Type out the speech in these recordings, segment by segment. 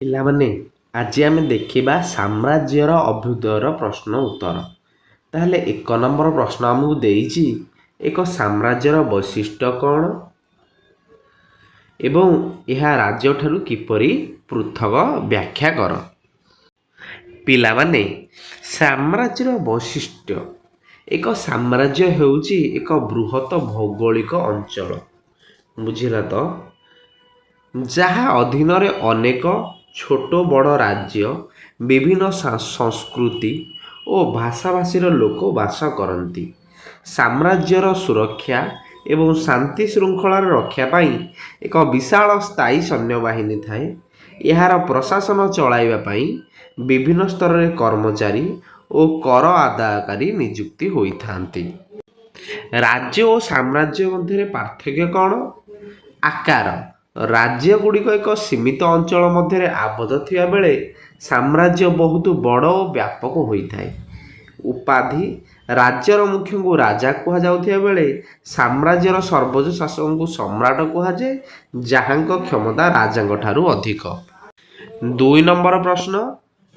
ପିଲାମାନେ ଆଜି ଆମେ ଦେଖିବା ସାମ୍ରାଜ୍ୟର ଅଭ୍ୟୁଦୟର ପ୍ରଶ୍ନ ଉତ୍ତର। ତାହେଲେ 1 ନମ୍ବର ପ୍ରଶ୍ନ ଆମକୁ ଦେଇଛି, ଏକ ସାମ୍ରାଜ୍ୟର ବୈଶିଷ୍ଟ୍ୟ କ'ଣ ଏବଂ ଏହା ରାଜ୍ୟଠାରୁ କିପରି ପୃଥକ ବ୍ୟାଖ୍ୟା କର। ପିଲାମାନେ ସାମ୍ରାଜ୍ୟର ବୈଶିଷ୍ଟ୍ୟ, ଏକ ସାମ୍ରାଜ୍ୟ ହେଉଛି ଏକ ବୃହତ ଭୌଗୋଳିକ ଅଞ୍ଚଳ, ବୁଝିଲା ତ, ଯାହା ଅଧୀନରେ ଅନେକ ଛୋଟ ବଡ଼ ରାଜ୍ୟ, ବିଭିନ୍ନ ସଂସ୍କୃତି ଓ ଭାଷାଭାଷୀର ଲୋକ ବାସ କରନ୍ତି। ସାମ୍ରାଜ୍ୟର ସୁରକ୍ଷା ଏବଂ ଶାନ୍ତି ଶୃଙ୍ଖଳାର ରକ୍ଷା ପାଇଁ ଏକ ବିଶାଳ ସ୍ଥାୟୀ ସୈନ୍ୟବାହିନୀ ଥାଏ। ଏହାର ପ୍ରଶାସନ ଚଳାଇବା ପାଇଁ ବିଭିନ୍ନ ସ୍ତରରେ କର୍ମଚାରୀ ଓ କର ଆଦାୟକାରୀ ନିଯୁକ୍ତି ହୋଇଥାନ୍ତି। ରାଜ୍ୟ ଓ ସାମ୍ରାଜ୍ୟ ମଧ୍ୟରେ ପାର୍ଥକ୍ୟ କ'ଣ? ଆକାର, ରାଜ୍ୟଗୁଡ଼ିକ ଏକ ସୀମିତ ଅଞ୍ଚଳ ମଧ୍ୟରେ ଆବଦ୍ଧ ଥିବା ବେଳେ ସାମ୍ରାଜ୍ୟ ବହୁତ ବଡ଼ ଓ ବ୍ୟାପକ ହୋଇଥାଏ। ଉପାଧି, ରାଜ୍ୟର ମୁଖ୍ୟଙ୍କୁ ରାଜା କୁହାଯାଉଥିବା ବେଳେ ସାମ୍ରାଜ୍ୟର ସର୍ବୋଚ୍ଚ ଶାସକଙ୍କୁ ସମ୍ରାଟ କୁହାଯାଏ, ଯାହାଙ୍କ କ୍ଷମତା ରାଜାଙ୍କ ଠାରୁ ଅଧିକ। 2 ନମ୍ବର ପ୍ରଶ୍ନ,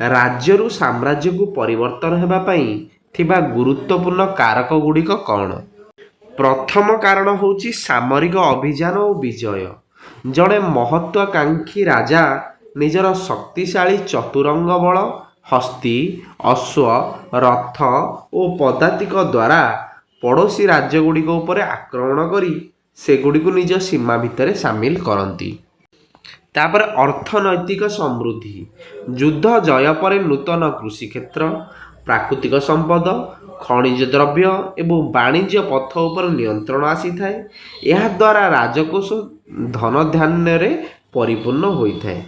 ରାଜ୍ୟରୁ ସାମ୍ରାଜ୍ୟକୁ ପରିବର୍ତ୍ତନ ହେବା ପାଇଁ ଥିବା ଗୁରୁତ୍ୱପୂର୍ଣ୍ଣ କାରକ ଗୁଡ଼ିକ କ'ଣ? ପ୍ରଥମ କାରଣ ହେଉଛି ସାମରିକ ଅଭିଯାନ ଓ ବିଜୟ। ଜଣେ ମହତ୍ୱାକାଂକ୍ଷୀ ରାଜା ନିଜର ଶକ୍ତିଶାଳୀ ଚତୁରଙ୍ଗ ବଳ, ହସ୍ତୀ, ଅଶ୍ୱ, ରଥ ଓ ପଦାତିକ ଦ୍ୱାରା ପଡ଼ୋଶୀ ରାଜ୍ୟଗୁଡ଼ିକ ଉପରେ ଆକ୍ରମଣ କରି ସେଗୁଡ଼ିକୁ ନିଜ ସୀମା ଭିତରେ ସାମିଲ କରନ୍ତି। ତାପରେ ଅର୍ଥନୈତିକ ସମୃଦ୍ଧି, ଯୁଦ୍ଧ ଜୟ ପରେ ନୂତନ କୃଷିକ୍ଷେତ୍ର, ପ୍ରାକୃତିକ ସମ୍ପଦ, ଖଣିଜ ଦ୍ରବ୍ୟ ଏବଂ ବାଣିଜ୍ୟ ପଥ ଉପରେ ନିୟନ୍ତ୍ରଣ ଆସିଥାଏ। ଏହାଦ୍ୱାରା ରାଜକୋଷ ଧନଧାନ୍ୟରେ ପରିପୂର୍ଣ୍ଣ ହୋଇଥାଏ।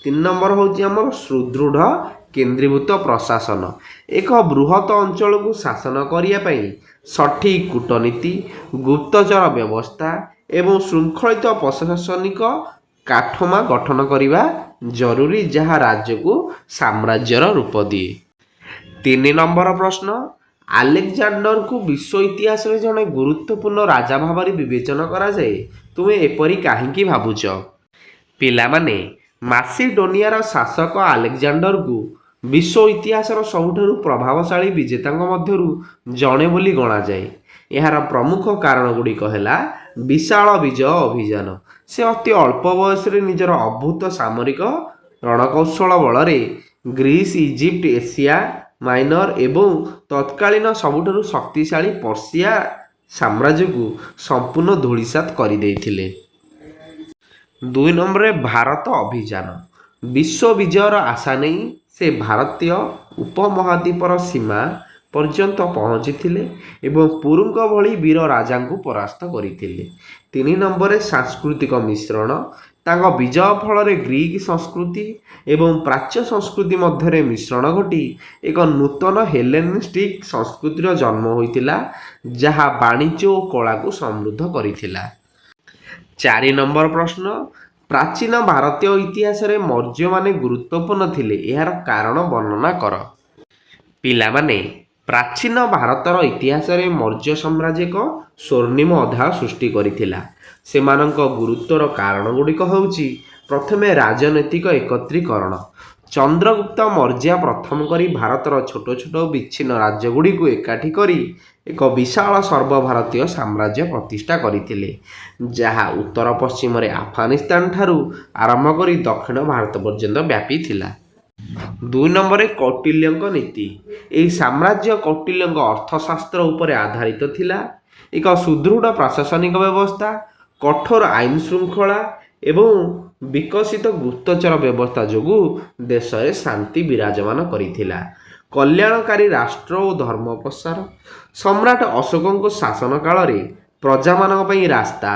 3 ନମ୍ବର ହେଉଛି ଆମର ସୁଦୃଢ଼ କେନ୍ଦ୍ରୀଭୂତ ପ୍ରଶାସନ। ଏକ ବୃହତ ଅଞ୍ଚଳକୁ ଶାସନ କରିବା ପାଇଁ ସଠିକ୍ କୂଟନୀତି, ଗୁପ୍ତଚର ବ୍ୟବସ୍ଥା ଏବଂ ଶୃଙ୍ଖଳିତ ପ୍ରଶାସନିକ କାଠମା ଗଠନ କରିବା ଜରୁରୀ, ଯାହା ରାଜ୍ୟକୁ ସାମ୍ରାଜ୍ୟର ରୂପ ଦିଏ। 3 ନମ୍ବର ପ୍ରଶ୍ନ, ଆଲେକଜାଣ୍ଡରଙ୍କୁ ବିଶ୍ୱ ଇତିହାସରେ ଜଣେ ଗୁରୁତ୍ୱପୂର୍ଣ୍ଣ ରାଜା ଭାବରେ ବିବେଚନା କରାଯାଏ, ତୁମେ ଏପରି କାହିଁକି ଭାବୁଛ? ପିଲାମାନେ ମାସିଡୋନିଆର ଶାସକ ଆଲେକଜାଣ୍ଡରଙ୍କୁ ବିଶ୍ୱ ଇତିହାସର ସବୁଠାରୁ ପ୍ରଭାବଶାଳୀ ବିଜେତାଙ୍କ ମଧ୍ୟରୁ ଜଣେ ବୋଲି ଗଣାଯାଏ। ଏହାର ପ୍ରମୁଖ କାରଣ ଗୁଡ଼ିକ ହେଲା ବିଶାଳ ବିଜୟ ଅଭିଯାନ। ସେ ଅତି ଅଳ୍ପ ବୟସରେ ନିଜର ଅଦ୍ଭୁତ ସାମରିକ ରଣକୌଶଳ ବଳରେ ଗ୍ରୀସ୍, ଇଜିପ୍ଟ, ଏସିଆ ମାଇନର ଏବଂ ତତ୍କାଳୀନ ସବୁଠାରୁ ଶକ୍ତିଶାଳୀ ପର୍ସିଆ ସାମ୍ରାଜ୍ୟକୁ ସମ୍ପୂର୍ଣ୍ଣ ଧୂଳିସାତ କରିଦେଇଥିଲେ। 2 ନମ୍ବରରେ ଭାରତ ଅଭିଯାନ। ବିଶ୍ୱ ବିଜୟର ଆଶା ନେଇ ସେ ଭାରତୀୟ ଉପମହାଦ୍ୱୀପର ସୀମା ପର୍ଯ୍ୟନ୍ତ ପହଞ୍ଚିଥିଲେ ଏବଂ ପୁରୁଙ୍କ ଭଳି ବୀର ରାଜାଙ୍କୁ ପରାସ୍ତ କରିଥିଲେ। 3 ନମ୍ବରରେ ସାଂସ୍କୃତିକ ମିଶ୍ରଣ। ତାଙ୍କ ବିଜୟ ଫଳରେ ଗ୍ରୀକ୍ ସଂସ୍କୃତି ଏବଂ ପ୍ରାଚ୍ୟ ସଂସ୍କୃତି ମଧ୍ୟରେ ମିଶ୍ରଣ ଘଟି ଏକ ନୂତନ ହେଲେନିଷ୍ଟିକ୍ ସଂସ୍କୃତିର ଜନ୍ମ ହୋଇଥିଲା, ଯାହା ବାଣିଜ୍ୟ ଓ କଳାକୁ ସମୃଦ୍ଧ କରିଥିଲା। 4 ନମ୍ବର ପ୍ରଶ୍ନ, ପ୍ରାଚୀନ ଭାରତୀୟ ଇତିହାସରେ ମୌର୍ଯ୍ୟମାନେ ଗୁରୁତ୍ୱପୂର୍ଣ୍ଣ ଥିଲେ, ଏହାର କାରଣ ବର୍ଣ୍ଣନା କର। ପିଲାମାନେ ପ୍ରାଚୀନ ଭାରତର ଇତିହାସରେ ମୌର୍ଯ୍ୟ ସାମ୍ରାଜ୍ୟ ଏକ ସ୍ୱର୍ଣ୍ଣିମ ଅଧ୍ୟାୟ ସୃଷ୍ଟି କରିଥିଲା। ସେମାନଙ୍କ ଗୁରୁତ୍ୱର କାରଣ ଗୁଡ଼ିକ ହେଉଛି, ପ୍ରଥମେ ରାଜନୈତିକ ଏକତ୍ରୀକରଣ। ଚନ୍ଦ୍ରଗୁପ୍ତ ମୌର୍ଯ୍ୟ ପ୍ରଥମ କରି ଭାରତର ଛୋଟ ଛୋଟ ବିଚ୍ଛିନ୍ନ ରାଜ୍ୟଗୁଡ଼ିକୁ ଏକାଠି କରି ଏକ ବିଶାଳ ସର୍ବଭାରତୀୟ ସାମ୍ରାଜ୍ୟ ପ୍ରତିଷ୍ଠା କରିଥିଲେ, ଯାହା ଉତ୍ତର ପଶ୍ଚିମରେ ଆଫଗାନିସ୍ତାନ ଠାରୁ ଆରମ୍ଭ କରି ଦକ୍ଷିଣ ଭାରତ ପର୍ଯ୍ୟନ୍ତ ବ୍ୟାପିଥିଲା। 2 ନମ୍ବରରେ କୌଟିଲ୍ୟଙ୍କ ନୀତି। ଏହି ସାମ୍ରାଜ୍ୟ କୌଟିଲ୍ୟଙ୍କ ଅର୍ଥଶାସ୍ତ୍ର ଉପରେ ଆଧାରିତ ଥିଲା। ଏକ ସୁଦୃଢ଼ ପ୍ରଶାସନିକ ବ୍ୟବସ୍ଥା, କଠୋର ଆଇନ ଶୃଙ୍ଖଳା ଏବଂ ବିକଶିତ ଗୁପ୍ତଚର ବ୍ୟବସ୍ଥା ଯୋଗୁଁ ଦେଶରେ ଶାନ୍ତି ବିରାଜମାନ କରିଥିଲା। କଲ୍ୟାଣକାରୀ ରାଷ୍ଟ୍ର ଓ ଧର୍ମ ପ୍ରସାର। ସମ୍ରାଟ ଅଶୋକଙ୍କ ଶାସନ କାଳରେ ପ୍ରଜାମାନଙ୍କ ପାଇଁ ରାସ୍ତା,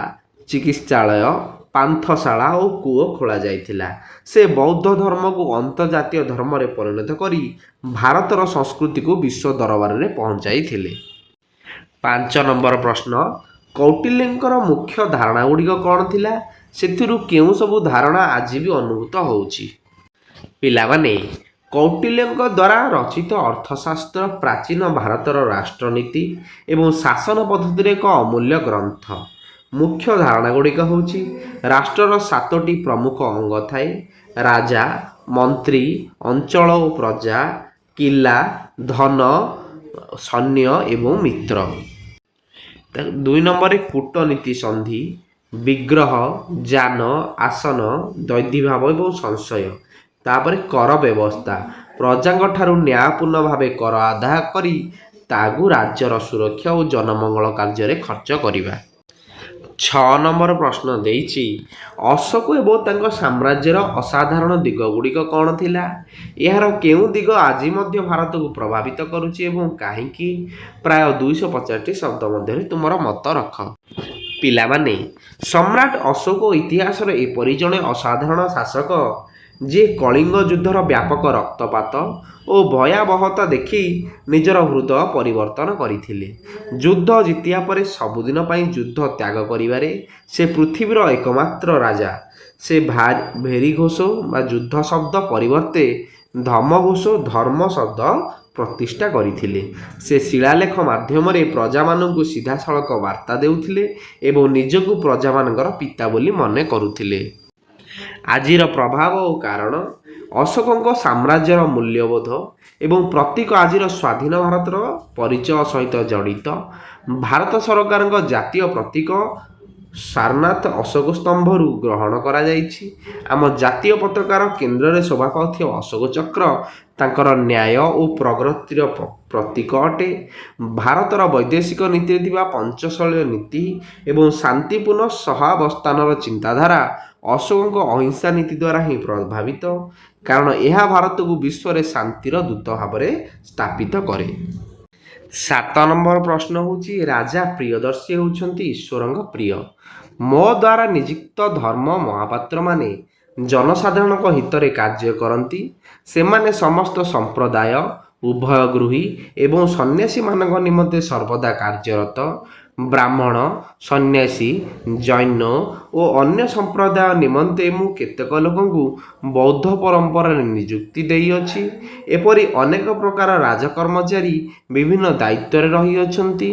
ଚିକିତ୍ସାଳୟ, ପାନ୍ଥଶାଳା ଓ କୂଅ ଖୋଳାଯାଇଥିଲା। ସେ ବୌଦ୍ଧ ଧର୍ମକୁ ଅନ୍ତର୍ଜାତୀୟ ଧର୍ମରେ ପରିଣତ କରି ଭାରତର ସଂସ୍କୃତିକୁ ବିଶ୍ୱ ଦରବାରରେ ପହଞ୍ଚାଇଥିଲେ। 5 ନମ୍ବର ପ୍ରଶ୍ନ, କୌଟିଲ୍ୟଙ୍କର ମୁଖ୍ୟ ଧାରଣା ଗୁଡ଼ିକ କ'ଣ ଥିଲା? ସେଥିରୁ କେଉଁ ସବୁ ଧାରଣା ଆଜି ବି ଅନୁଭୂତ ହେଉଛି? ପିଲାମାନେ କୌଟିଲ୍ୟଙ୍କ ଦ୍ୱାରା ରଚିତ ଅର୍ଥଶାସ୍ତ୍ର ପ୍ରାଚୀନ ଭାରତର ରାଷ୍ଟ୍ରନୀତି ଏବଂ ଶାସନ ପଦ୍ଧତିର ଏକ ଅମୂଲ୍ୟ ଗ୍ରନ୍ଥ। ମୁଖ୍ୟ ଧାରଣା ଗୁଡ଼ିକ ହେଉଛି, ରାଷ୍ଟ୍ରର 7ଟି ପ୍ରମୁଖ ଅଙ୍ଗ ଥାଏ: ରାଜା, ମନ୍ତ୍ରୀ, ଅଞ୍ଚଳ ଓ ପ୍ରଜା, କିଲ୍ଲା, ଧନ, ସୈନ୍ୟ ଏବଂ ମିତ୍ର। 2 ନମ୍ବରରେ କୂଟନୀତି ସନ୍ଧି, ବିଗ୍ରହ, ଯାନ, ଆସନ, ଦୈଦୀଭାବ ଏବଂ ସଂଶୟ। ତାପରେ କର ବ୍ୟବସ୍ଥା, ପ୍ରଜାଙ୍କ ଠାରୁ ନ୍ୟାୟପୂର୍ଣ୍ଣ ଭାବେ କର ଆଦାୟ କରି ତାହାକୁ ରାଜ୍ୟର ସୁରକ୍ଷା ଓ ଜନମଙ୍ଗଳ କାର୍ଯ୍ୟରେ ଖର୍ଚ୍ଚ କରିବା। 6 ନମ୍ବର ପ୍ରଶ୍ନ ଦେଇଛି, ଅଶୋକ ଏବଂ ତାଙ୍କ ସାମ୍ରାଜ୍ୟର ଅସାଧାରଣ ଦିଗ ଗୁଡ଼ିକ କ'ଣ ଥିଲା? ଏହାର କେଉଁ ଦିଗ ଆଜି ମଧ୍ୟ ଭାରତକୁ ପ୍ରଭାବିତ କରୁଛି ଏବଂ କାହିଁକି? ପ୍ରାୟ 250ଟି ଶବ୍ଦ ମଧ୍ୟରେ ତୁମର ମତ ରଖ। ପିଲାମାନେ, ସମ୍ରାଟ ଅଶୋକ ଇତିହାସର ଏପରି ଜଣେ ଅସାଧାରଣ ଶାସକ ଯିଏ କଳିଙ୍ଗ ଯୁଦ୍ଧର ବ୍ୟାପକ ରକ୍ତପାତ ଓ ଭୟାବହତା ଦେଖି ନିଜର ହୃଦୟ ପରିବର୍ତ୍ତନ କରିଥିଲେ। ଯୁଦ୍ଧ ଜିତିବା ପରେ ସବୁଦିନ ପାଇଁ ଯୁଦ୍ଧ ତ୍ୟାଗ କରିବାରେ ସେ ପୃଥିବୀର ଏକମାତ୍ର ରାଜା। ସେ ଭେରିଘୋଷ ବା ଯୁଦ୍ଧ ଶବ୍ଦ ପରିବର୍ତ୍ତେ ଧର୍ମଘୋଷ ଧର୍ମ ଶବ୍ଦ ପ୍ରତିଷ୍ଠା କରିଥିଲେ। ସେ ଶିଳାଲେଖ ମାଧ୍ୟମରେ ପ୍ରଜାମାନଙ୍କୁ ସିଧାସଳଖ ବାର୍ତ୍ତା ଦେଉଥିଲେ ଏବଂ ନିଜକୁ ପ୍ରଜାମାନଙ୍କର ପିତା ବୋଲି ମନେ କରୁଥିଲେ। ଆଜିର ପ୍ରଭାବ ଓ କାରଣ, ଅଶୋକଙ୍କ ସାମ୍ରାଜ୍ୟର ମୂଲ୍ୟବୋଧ ଏବଂ ପ୍ରତୀକ ଆଜିର ସ୍ୱାଧୀନ ଭାରତର ପରିଚୟ ସହିତ ଜଡ଼ିତ। ଭାରତ ସରକାରଙ୍କ ଜାତୀୟ ପ୍ରତୀକ ସାରନାଥ ଅଶୋକ ସ୍ତମ୍ଭରୁ ଗ୍ରହଣ କରାଯାଇଛି। ଆମ ଜାତୀୟ ପତାକାର କେନ୍ଦ୍ରରେ ଶୋଭା ପାଉଥିବା ଅଶୋକ ଚକ୍ର ତାଙ୍କର ନ୍ୟାୟ ଓ ପ୍ରଗତିର ପ୍ରତୀକ ଅଟେ। ଭାରତର ବୈଦେଶିକ ନୀତିରେ ଥିବା ପଞ୍ଚଶୈଳୀୟ ନୀତି ଏବଂ ଶାନ୍ତିପୂର୍ଣ୍ଣ ସହାବସ୍ଥାନର ଚିନ୍ତାଧାରା ଅଶୋକଙ୍କ ଅହିଂସା ନୀତି ଦ୍ୱାରା ହିଁ ପ୍ରଭାବିତ, କାରଣ ଏହା ଭାରତକୁ ବିଶ୍ୱରେ ଶାନ୍ତିର ଦୂତ ଭାବରେ ସ୍ଥାପିତ କରେ। 7 ନମ୍ବର ପ୍ରଶ୍ନ ହେଉଛି, ରାଜା ପ୍ରିୟଦର୍ଶୀ ହେଉଛନ୍ତି ଈଶ୍ୱରଙ୍କ ପ୍ରିୟ। ମୋ ଦ୍ୱାରା ନିଯୁକ୍ତ ଧର୍ମ ମହାପାତ୍ରମାନେ ଜନସାଧାରଣଙ୍କ ହିତରେ କାର୍ଯ୍ୟ କରନ୍ତି। ସେମାନେ ସମସ୍ତ ସମ୍ପ୍ରଦାୟ, ଉଭୟଗୃହୀ ଏବଂ ସନ୍ନ୍ୟାସୀମାନଙ୍କ ନିମନ୍ତେ ସର୍ବଦା କାର୍ଯ୍ୟରତ। ବ୍ରାହ୍ମଣ, ସନ୍ନ୍ୟାସୀ, ଜୈନ ଓ ଅନ୍ୟ ସମ୍ପ୍ରଦାୟ ନିମନ୍ତେ ମୁଁ କେତେକ ଲୋକଙ୍କୁ ବୌଦ୍ଧ ପରମ୍ପରାରେ ନିଯୁକ୍ତି ଦେଇଅଛି। ଏପରି ଅନେକ ପ୍ରକାର ରାଜକର୍ମଚାରୀ ବିଭିନ୍ନ ଦାୟିତ୍ୱରେ ରହିଅଛନ୍ତି,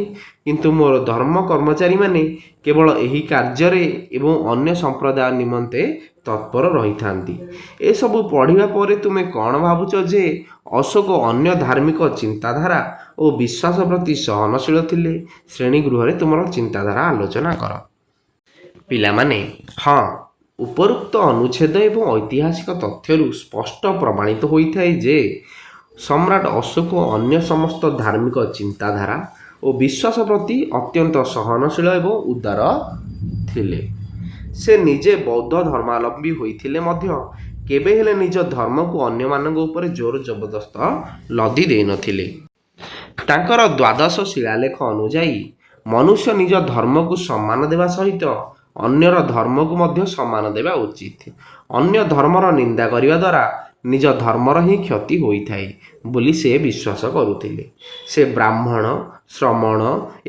କିନ୍ତୁ ମୋର ଧର୍ମ କର୍ମଚାରୀମାନେ କେବଳ ଏହି କାର୍ଯ୍ୟରେ ଏବଂ ଅନ୍ୟ ସମ୍ପ୍ରଦାୟ ନିମନ୍ତେ ତତ୍ପର ରହିଥାନ୍ତି। ଏସବୁ ପଢ଼ିବା ପରେ ତୁମେ କ'ଣ ଭାବୁଛ ଯେ ଅଶୋକ ଅନ୍ୟ ଧାର୍ମିକ ଚିନ୍ତାଧାରା ଓ ବିଶ୍ୱାସ ପ୍ରତି ସହନଶୀଳ ଥିଲେ? ଶ୍ରେଣୀଗୃହରେ ତୁମର ଚିନ୍ତାଧାରା ଆଲୋଚନା କର। ପିଲାମାନେ, ହଁ, ଉପରୋକ୍ତ ଅନୁଚ୍ଛେଦ ଏବଂ ଐତିହାସିକ ତଥ୍ୟରୁ ସ୍ପଷ୍ଟ ପ୍ରମାଣିତ ହୋଇଥାଏ ଯେ ସମ୍ରାଟ ଅଶୋକ ଅନ୍ୟ ସମସ୍ତ ଧାର୍ମିକ ଚିନ୍ତାଧାରା ଓ ବିଶ୍ୱାସ ପ୍ରତି ଅତ୍ୟନ୍ତ ସହନଶୀଳ ଏବଂ ଉଦାର ଥିଲେ। ସେ ନିଜେ ବୌଦ୍ଧ ଧର୍ମାବଲମ୍ବୀ ହୋଇଥିଲେ ମଧ୍ୟ କେବେ ହେଲେ ନିଜ ଧର୍ମକୁ ଅନ୍ୟମାନଙ୍କ ଉପରେ ଜୋର ଜବରଦସ୍ତ ଲଦି ଦେଇନଥିଲେ। ତାଙ୍କର ଦ୍ୱାଦଶ ଶିଳାଲେଖ ଅନୁଯାୟୀ ମନୁଷ୍ୟ ନିଜ ଧର୍ମକୁ ସମ୍ମାନ ଦେବା ସହିତ ଅନ୍ୟର ଧର୍ମକୁ ମଧ୍ୟ ସମ୍ମାନ ଦେବା ଉଚିତ। ଅନ୍ୟ ଧର୍ମର ନିନ୍ଦା କରିବା ଦ୍ୱାରା ନିଜ ଧର୍ମର ହିଁ କ୍ଷତି ହୋଇଥାଏ ବୋଲି ସେ ବିଶ୍ୱାସ କରୁଥିଲେ। ସେ ବ୍ରାହ୍ମଣ, ଶ୍ରମଣ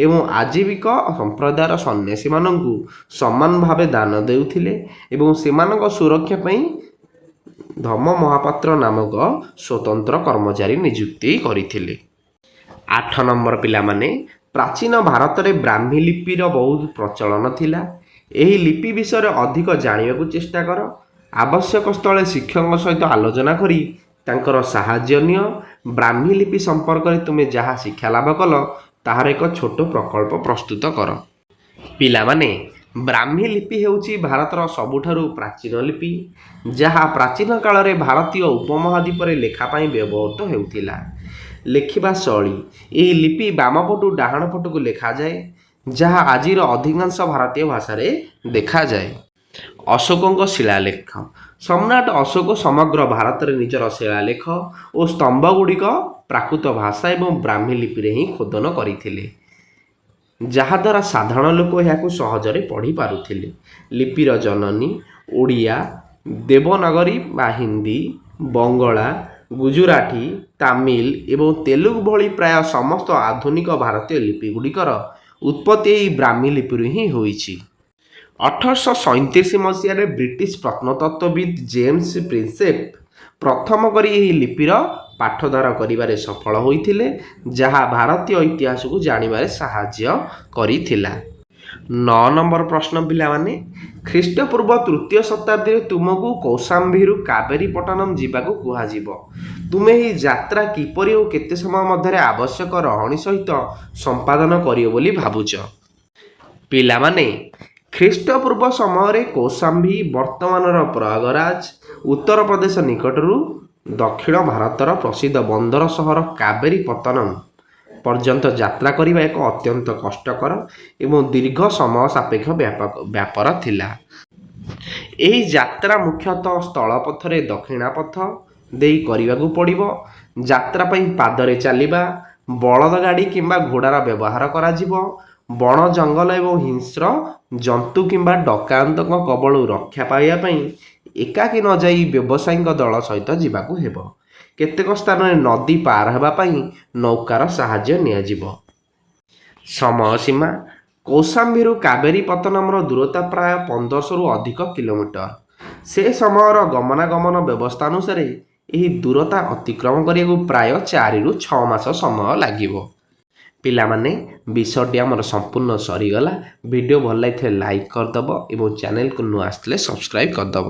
ଏବଂ ଆଜୀବିକ ସମ୍ପ୍ରଦାୟର ସନ୍ନ୍ୟାସୀମାନଙ୍କୁ ସମାନ ଭାବେ ଦାନ ଦେଉଥିଲେ ଏବଂ ସେମାନଙ୍କ ସୁରକ୍ଷା ପାଇଁ ଧର୍ମ ମହାପାତ୍ର ନାମକ ସ୍ୱତନ୍ତ୍ର କର୍ମଚାରୀ ନିଯୁକ୍ତି କରିଥିଲେ। 8 ନମ୍ବର ପିଲାମାନେ, ପ୍ରାଚୀନ ଭାରତରେ ବ୍ରାହ୍ମୀ ଲିପିର ବହୁତ ପ୍ରଚଳନ ଥିଲା। ଏହି ଲିପି ବିଷୟରେ ଅଧିକ ଜାଣିବାକୁ ଚେଷ୍ଟା କର। ଆବଶ୍ୟକ ସ୍ଥଳେ ଶିକ୍ଷକଙ୍କ ସହିତ ଆଲୋଚନା କରି ତାଙ୍କର ସାହାଯ୍ୟ ନିଅ। ବ୍ରାହ୍ମୀ ଲିପି ସମ୍ପର୍କରେ ତୁମେ ଯାହା ଶିକ୍ଷା ଲାଭ କଲ ତାହାର ଏକ ଛୋଟ ପ୍ରକଳ୍ପ ପ୍ରସ୍ତୁତ କର। ପିଲାମାନେ, ବ୍ରାହ୍ମୀ ଲିପି ହେଉଛି ଭାରତର ସବୁଠାରୁ ପ୍ରାଚୀନ ଲିପି, ଯାହା ପ୍ରାଚୀନ କାଳରେ ଭାରତୀୟ ଉପମହାଦ୍ୱୀପରେ ଲେଖା ପାଇଁ ବ୍ୟବହୃତ ହେଉଥିଲା। ଲେଖିବା ଶୈଳୀ, ଏହି ଲିପି ବାମ ପଟୁ ଡାହାଣ ପଟକୁ ଲେଖାଯାଏ, ଯାହା ଆଜିର ଅଧିକାଂଶ ଭାରତୀୟ ଭାଷାରେ ଦେଖାଯାଏ। ଅଶୋକଙ୍କ ଶିଳାଲେଖ, ସମ୍ରାଟ ଅଶୋକ ସମଗ୍ର ଭାରତରେ ନିଜର ଶିଳାଲେଖ ଓ ସ୍ତମ୍ଭଗୁଡ଼ିକ ପ୍ରାକୃତ ଭାଷା ଏବଂ ବ୍ରାହ୍ମୀ ଲିପିରେ ହିଁ ଖୋଦନ କରିଥିଲେ, ଯାହାଦ୍ୱାରା ସାଧାରଣ ଲୋକ ଏହାକୁ ସହଜରେ ପଢ଼ି ପାରୁଥିଲେ। ଲିପିର ଜନନୀ ଓଡ଼ିଆ, ଦେବନାଗରୀ ବା ହିନ୍ଦୀ, ବଙ୍ଗଳା, ଗୁଜୁରାଟୀ, ତାମିଲ ଏବଂ ତେଲୁଗୁ ଭଳି ପ୍ରାୟ ସମସ୍ତ ଆଧୁନିକ ଭାରତୀୟ ଲିପିଗୁଡ଼ିକର ଉତ୍ପତ୍ତି ଏହି ବ୍ରାହ୍ମୀ ଲିପିରୁ ହିଁ ହୋଇଛି। 1837 ମସିହାରେ ବ୍ରିଟିଶ ପ୍ରତ୍ନତତ୍ତ୍ୱବିତ୍ ଜେମ୍ସ ପ୍ରିନ୍ସେପ ପ୍ରଥମ କରି ଏହି ଲିପିର ପାଠୋଦ୍ଧାର କରିବାରେ ସଫଳ ହୋଇଥିଲେ, ଯାହା ଭାରତୀୟ ଇତିହାସକୁ ଜାଣିବାରେ ସାହାଯ୍ୟ କରିଥିଲା। ନଅ ନମ୍ବର ପ୍ରଶ୍ନ ପିଲାମାନେ, ଖ୍ରୀଷ୍ଟପୂର୍ବ ତୃତୀୟ ଶତାବ୍ଦୀରେ ତୁମକୁ କୌଶାମ୍ବୀରୁ କାବେରୀପଟନମ୍ ଯିବାକୁ କୁହାଯିବ। ତୁମେ ଏହି ଯାତ୍ରା କିପରି ଓ କେତେ ସମୟ ମଧ୍ୟରେ ଆବଶ୍ୟକ ରହଣି ସହିତ ସମ୍ପାଦନ କରିବ ବୋଲି ଭାବୁଛ? ପିଲାମାନେ, ଖ୍ରୀଷ୍ଟପୂର୍ବ ସମୟରେ କୌଶାମ୍ବୀ ବର୍ତ୍ତମାନର ପ୍ରୟାଗରାଜ ଉତ୍ତରପ୍ରଦେଶ ନିକଟରୁ ଦକ୍ଷିଣ ଭାରତର ପ୍ରସିଦ୍ଧ ବନ୍ଦର ସହର କାବେରୀପଟନମ୍ ପର୍ଯ୍ୟନ୍ତ ଯାତ୍ରା କରିବା ଏକ ଅତ୍ୟନ୍ତ କଷ୍ଟକର ଏବଂ ଦୀର୍ଘ ସମୟ ସାପେକ୍ଷ ବ୍ୟାପାର ଥିଲା। ଏହି ଯାତ୍ରା ମୁଖ୍ୟତଃ ସ୍ଥଳପଥରେ ଦକ୍ଷିଣାପଥ ଦେଇ କରିବାକୁ ପଡ଼ିବ। ଯାତ୍ରା ପାଇଁ ପାଦରେ ଚାଲିବା, ବଳଦ ଗାଡ଼ି କିମ୍ବା ଘୋଡ଼ାର ବ୍ୟବହାର କରାଯିବ। ବଣ ଜଙ୍ଗଲ ଏବଂ ହିଂସ୍ର ଜନ୍ତୁ କିମ୍ବା ଡକାୟତଙ୍କ କବଳରୁ ରକ୍ଷା ପାଇବା ପାଇଁ ଏକାକୀ ନ ଯାଇ ବ୍ୟବସାୟୀଙ୍କ ଦଳ ସହିତ ଯିବାକୁ ହେବ। କେତେକ ସ୍ଥାନରେ ନଦୀ ପାର ହେବା ପାଇଁ ନୌକାର ସାହାଯ୍ୟ ନିଆଯିବ। ସମୟସୀମା, କୌଶାମ୍ବୀରୁ କାବେରୀପଟନମ୍ର ଦୂରତା ପ୍ରାୟ 1500ରୁ ଅଧିକ କିଲୋମିଟର। ସେ ସମୟର ଗମନାଗମନ ବ୍ୟବସ୍ଥା ଅନୁସାରେ ଏହି ଦୂରତା ଅତିକ୍ରମ କରିବାକୁ ପ୍ରାୟ 4ରୁ 6 ମାସ ସମୟ ଲାଗିବ। ପିଲାମାନେ, ବିଷୟଟି ଆମର ସମ୍ପୂର୍ଣ୍ଣ ସରିଗଲା। ଭିଡ଼ିଓ ଭଲ ଲାଗିଥିଲେ ଲାଇକ୍ କରିଦେବ ଏବଂ ଚ୍ୟାନେଲକୁ ନୂଆ ଆସିଥିଲେ ସବସ୍କ୍ରାଇବ୍ କରିଦେବ।